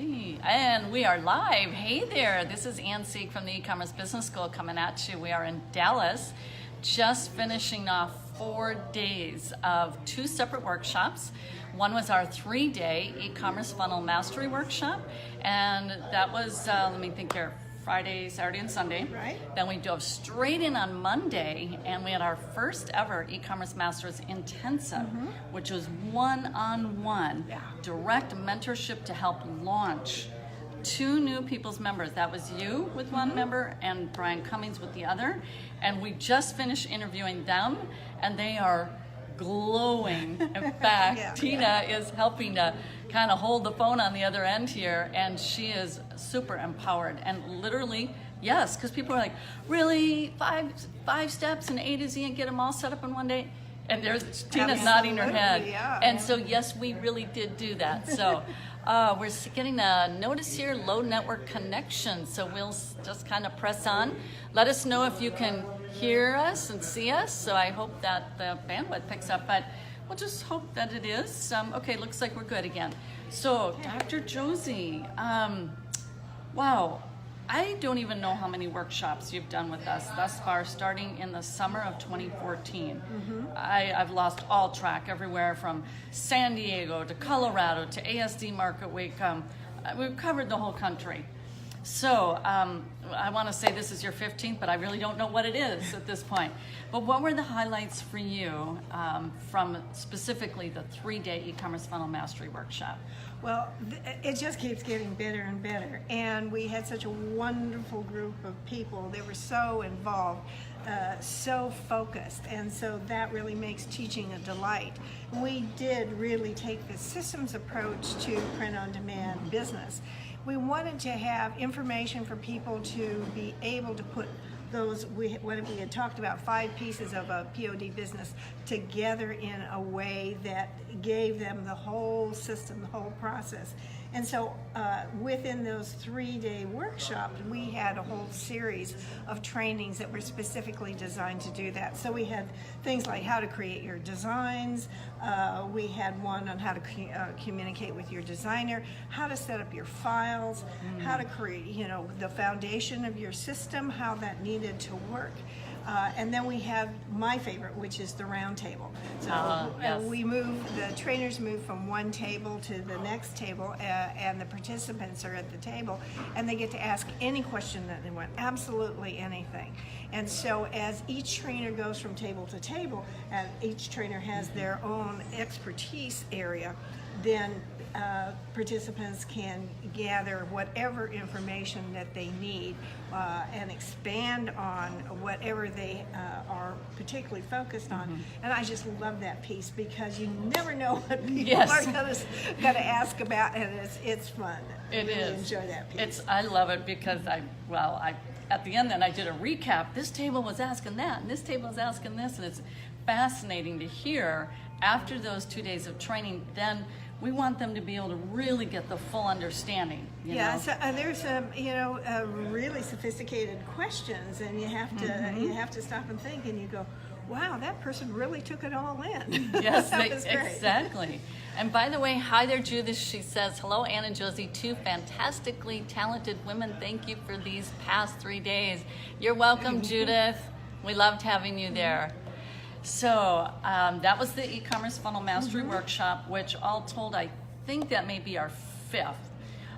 Hey, and we are live. Hey there, this is Ann Sieg from the E-Commerce Business School coming at you. We are in Dallas, just finishing off 4 days of 2 separate workshops. One was our 3-day e-commerce funnel mastery workshop, and that was, let me think here, Friday, Saturday, and Sunday. Right. Then we dove straight in on Monday, and we had our first ever e-commerce masters intensive, which was one-on-one direct mentorship to help launch 2 new people's members. That was you with one member and Brian Cummings with the other. And we just finished interviewing them, and they are glowing. In fact, Tina is helping to kind of hold the phone on the other end here, and she is super empowered. And literally, yes, because people are like, really, five steps and A to Z and get them all set up in one day? And there's Tina's nodding her head. Yeah. And so, yes, we really did do that. So we're getting a notice here, low network connection. So we'll just kind of press on. Let us know if you can hear us and see us. So I hope that the bandwidth picks up, but we'll just hope that it is. Okay, looks like we're good again. So Dr. Josie, wow. I don't even know how many workshops you've done with us thus far, starting in the summer of 2014. I've lost all track, everywhere from San Diego to Colorado to ASD Market Week. We've covered the whole country. So I want to say this is your 15th, but I really don't know what it is at this point. But what were the highlights for you from specifically the 3-day e-commerce funnel mastery workshop? Well, it just keeps getting better and better. And we had such a wonderful group of people. They were so involved, so focused. And so that really makes teaching a delight. We did really take the systems approach to print-on-demand business. We wanted to have information for people to be able to put those, when we had talked about 5 pieces of a POD business together in a way that gave them the whole system, the whole process. And so within those 3-day workshops, we had a whole series of trainings that were specifically designed to do that. So we had things like how to create your designs. We had one on how to communicate with your designer, how to set up your files, how to create, the foundation of your system, how that needed to work. And then we have my favorite, which is the round table. So yes. the trainers move from one table to the next table, and the participants are at the table, and they get to ask any question that they want, absolutely anything. And so as each trainer goes from table to table, and each trainer has their own expertise area, then participants can gather whatever information that they need and expand on whatever they are particularly focused on. And I just love that piece because you never know what people are going to ask about, and it's fun. It really is. Enjoy that piece. I love it because at the end then I did a recap. This table was asking that, and this table was asking this, and it's fascinating to hear after those 2 days of training. Then we want them to be able to really get the full understanding. You know? So there's some, really sophisticated questions, and you have to stop and think, and you go, wow, that person really took it all in. Yes, that was great. Exactly. And by the way, hi there, Judith. She says, hello, Ann and Josie, 2 fantastically talented women. Thank you for these past 3 days. You're welcome, Judith. We loved having you there. So that was the e-commerce funnel mastery workshop, which all told, I think that may be our 5th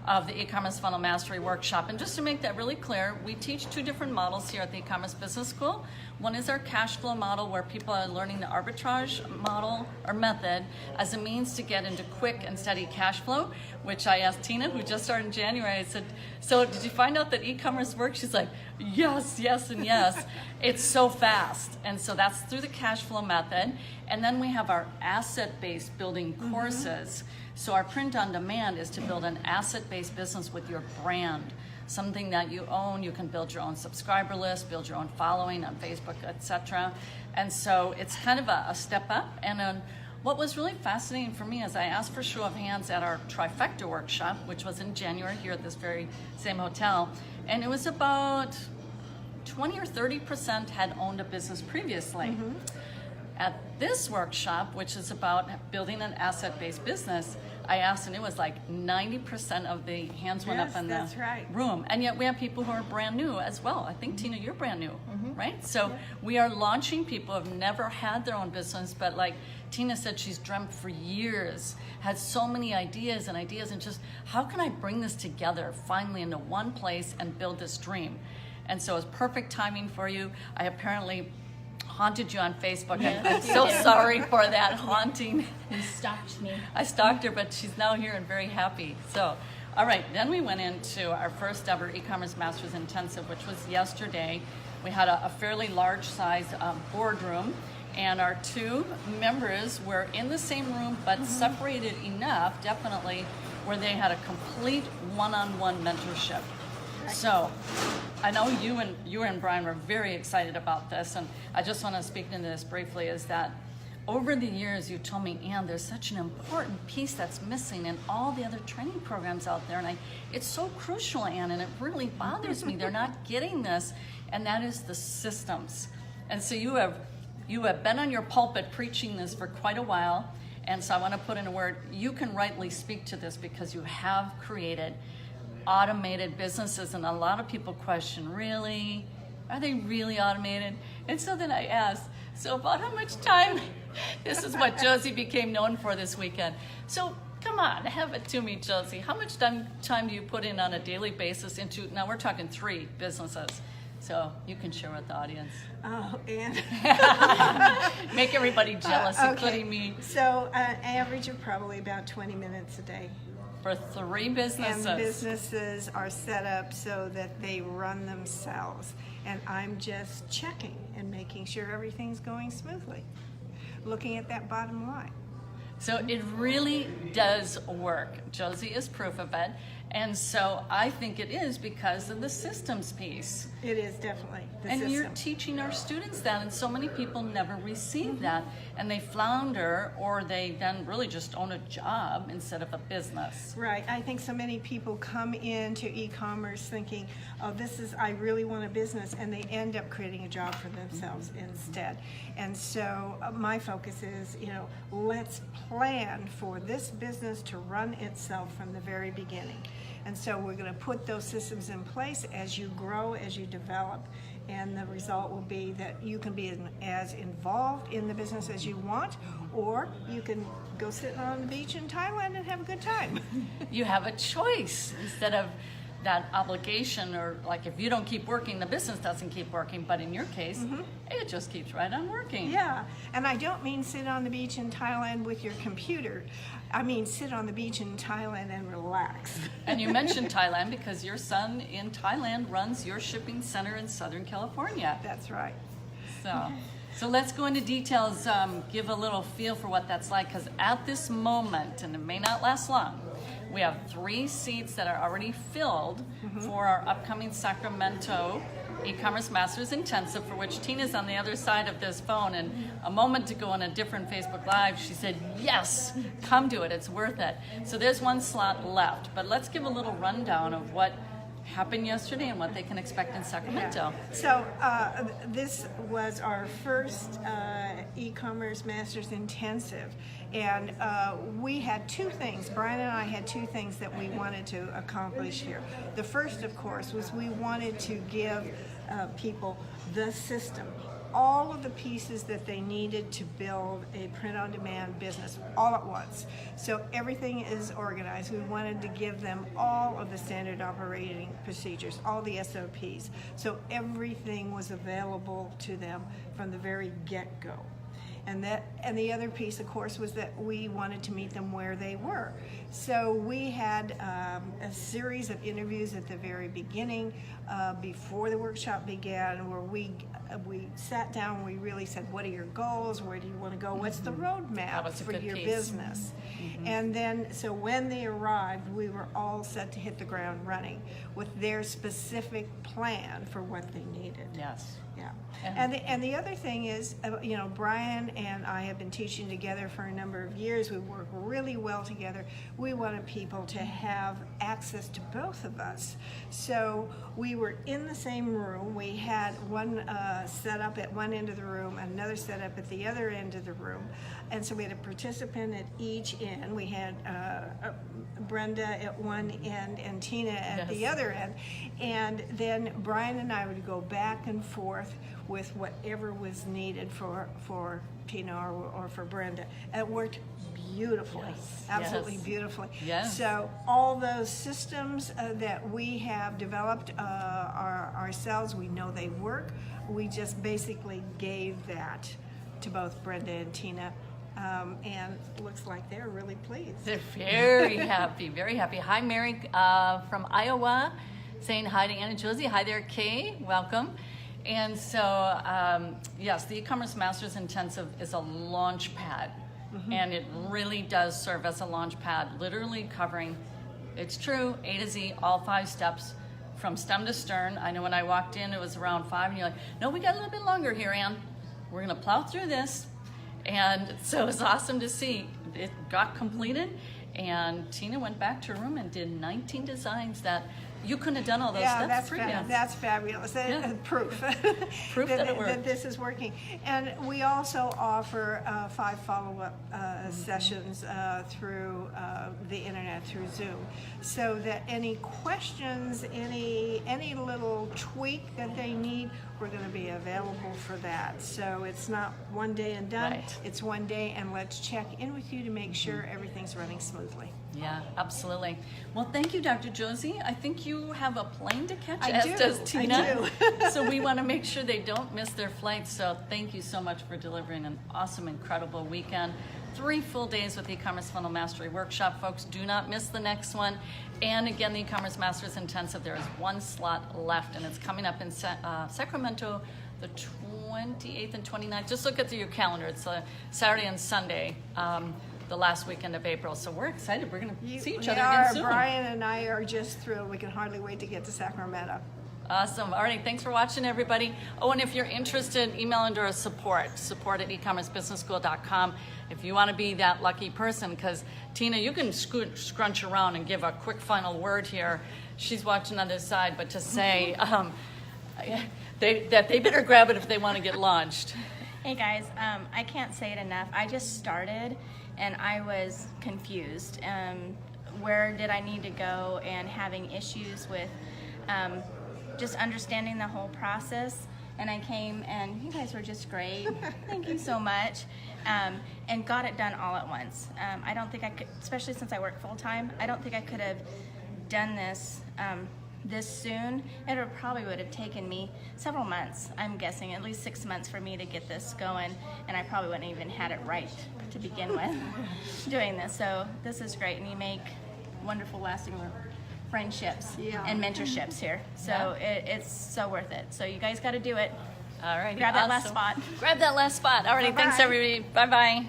of the e-commerce funnel mastery workshop. And just to make that really clear, we teach 2 different models here at the e-commerce business school. One is our cash flow model, where people are learning the arbitrage model or method as a means to get into quick and steady cash flow, which I asked Tina, who just started in January. I said, so did you find out that e-commerce works? She's like, yes, yes, and yes. It's so fast. And so that's through the cash flow method. And then we have our asset-based building courses. So our print on demand is to build an asset-based business with your brand, something that you own. You can build your own subscriber list, build your own following on Facebook, etc. And so it's kind of a step up. And what was really fascinating for me is I asked for show of hands at our trifecta workshop, which was in January here at this very same hotel. And it was about 20 or 30% had owned a business previously. At this workshop, which is about building an asset-based business, I asked, and it was like 90% of the hands went up in the room. And yet we have people who are brand new as well. I think, Tina, you're brand new, right? So we are launching people who have never had their own business, but like Tina said, she's dreamt for years, had so many ideas, and just, how can I bring this together finally into one place and build this dream? And so it's perfect timing for you. I apparently haunted you on Facebook. I'm so sorry for that haunting. You stalked me. I stalked her, but she's now here and very happy. So, all right, then we went into our first ever e-commerce masters intensive, which was yesterday. We had a fairly large size boardroom, and our two members were in the same room, but separated enough, definitely, where they had a complete one-on-one mentorship. So, I know you and Brian were very excited about this, and I just want to speak into this briefly, is that over the years you told me, Ann, there's such an important piece that's missing in all the other training programs out there, and it's so crucial, Ann, and it really bothers me. They're not getting this, and that is the systems. And so you have been on your pulpit preaching this for quite a while, and so I want to put in a word. You can rightly speak to this because you have created automated businesses, and a lot of people question, really? Are they really automated? And so then I asked, so about how much time? This is what Josie became known for this weekend. So come on, have it to me, Josie. How much time do you put in on a daily basis into, now we're talking 3 businesses, so you can share with the audience. Oh, and make everybody jealous, including me. So an average of probably about 20 minutes a day. For 3 businesses. And businesses are set up so that they run themselves. And I'm just checking and making sure everything's going smoothly. Looking at that bottom line. So it really does work. Josie is proof of it. And so I think it is because of the systems piece. It is definitely the and system. You're teaching our students that, and so many people never receive that, and they flounder, or they then really just own a job instead of a business. Right. I think so many people come into e-commerce thinking, oh, I really want a business, and they end up creating a job for themselves instead. And so my focus is, let's plan for this business to run itself from the very beginning. And so we're going to put those systems in place as you grow, as you develop, and the result will be that you can be as involved in the business as you want, or you can go sit on the beach in Thailand and have a good time. You have a choice instead of that obligation, or like if you don't keep working, the business doesn't keep working, but in your case, it just keeps right on working. Yeah, and I don't mean sit on the beach in Thailand with your computer. I mean sit on the beach in Thailand and relax. And you mentioned Thailand because your son in Thailand runs your shipping center in Southern California. That's right. So let's go into details, give a little feel for what that's like, because at this moment, and it may not last long, we have 3 seats that are already filled for our upcoming Sacramento E-commerce Masters Intensive, for which Tina's on the other side of this phone, and a moment ago on a different Facebook Live, she said, yes, come to it, it's worth it. So there's 1 slot left, but let's give a little rundown of what happened yesterday and what they can expect in Sacramento. Yeah. So this was our first e-commerce masters intensive, and we had 2 things. Brian and I had 2 things that we wanted to accomplish here. The first, of course, was we wanted to give people the system, all of the pieces that they needed to build a print-on-demand business all at once. So everything is organized. We wanted to give them all of the standard operating procedures, all the SOPs. So everything was available to them from the very get-go. And the other piece, of course, was that we wanted to meet them where they were. So we had a series of interviews at the very beginning, before the workshop began, where we sat down, we really said, what are your goals? Where do you want to go? What's the roadmap for your business? And then, so when they arrived, we were all set to hit the ground running with their specific plan for what they needed. Yes. Yeah. And the other thing is, Brian and I have been teaching together for a number of years. We work really well together. We wanted people to have access to both of us. So we were in the same room. We had one set up at one end of the room, another set up at the other end of the room. And so we had a participant at each end. We had Brenda at one end and Tina at the other end. And then Brian and I would go back and forth with whatever was needed for Tina or for Brenda. And it worked beautifully, absolutely beautifully. Yes. So all those systems that we have developed ourselves, we know they work. We just basically gave that to both Brenda and Tina. And looks like they're really pleased. They're very happy, very happy. Hi, Mary from Iowa, saying hi to Ann and Josie. Hi there, Kay. Welcome. And so, yes, the e-commerce Masters Intensive is a launch pad. And it really does serve as a launch pad, literally covering, it's true, A to Z, all 5 steps from stem to stern. I know when I walked in, it was around 5, and you're like, no, we got a little bit longer here, Ann. We're gonna plow through this. And so it's awesome to see. It got completed, and Tina went back to her room and did 19 designs that you couldn't have done all those steps previous. That's fabulous. Proof. Proof that it worked. That this is working. And we also offer 5 follow-up sessions through the internet, through Zoom, so that any questions, any little tweak that they need, we're going to be available for that. So it's not one day and done. Right. It's one day, and let's check in with you to make sure everything's running smoothly. Yeah, absolutely. Well, thank you, Dr. Josie. I think you have a plane to catch, I do. does Tina. I do. So we want to make sure they don't miss their flight. So thank you so much for delivering an awesome, incredible weekend. 3 full days with the e-commerce funnel mastery workshop, folks. Do not miss the next one. And again, the e-commerce masters intensive, there is 1 slot left, and it's coming up in Sacramento the 28th and 29th. Just look at your calendar. It's Saturday and Sunday. The last weekend of April. So we're excited. We're going to see each other again soon. Brian and I are just thrilled. We can hardly wait to get to Sacramento. Awesome. All right. Thanks for watching, everybody. Oh, and if you're interested, email under support at ecommercebusinessschool.com. If you want to be that lucky person, because Tina, you can scrunch around and give a quick final word here. She's watching on this side, but to say that they better grab it if they want to get launched. Hey guys, I can't say it enough. I just started and I was confused. Where did I need to go, and having issues with just understanding the whole process. And I came, and you guys were just great. Thank you so much. And got it done all at once. I don't think I could, especially since I work full time, I don't think I could have done this this soon. It probably would have taken me several months, I'm guessing, at least 6 months for me to get this going, and I probably wouldn't even had it right to begin with doing this. So this is great, and you make wonderful lasting friendships and mentorships here. So it's so worth it. So you guys got to do it. All right. Grab that last spot. Grab that last spot. All right. Thanks, everybody. Bye-bye.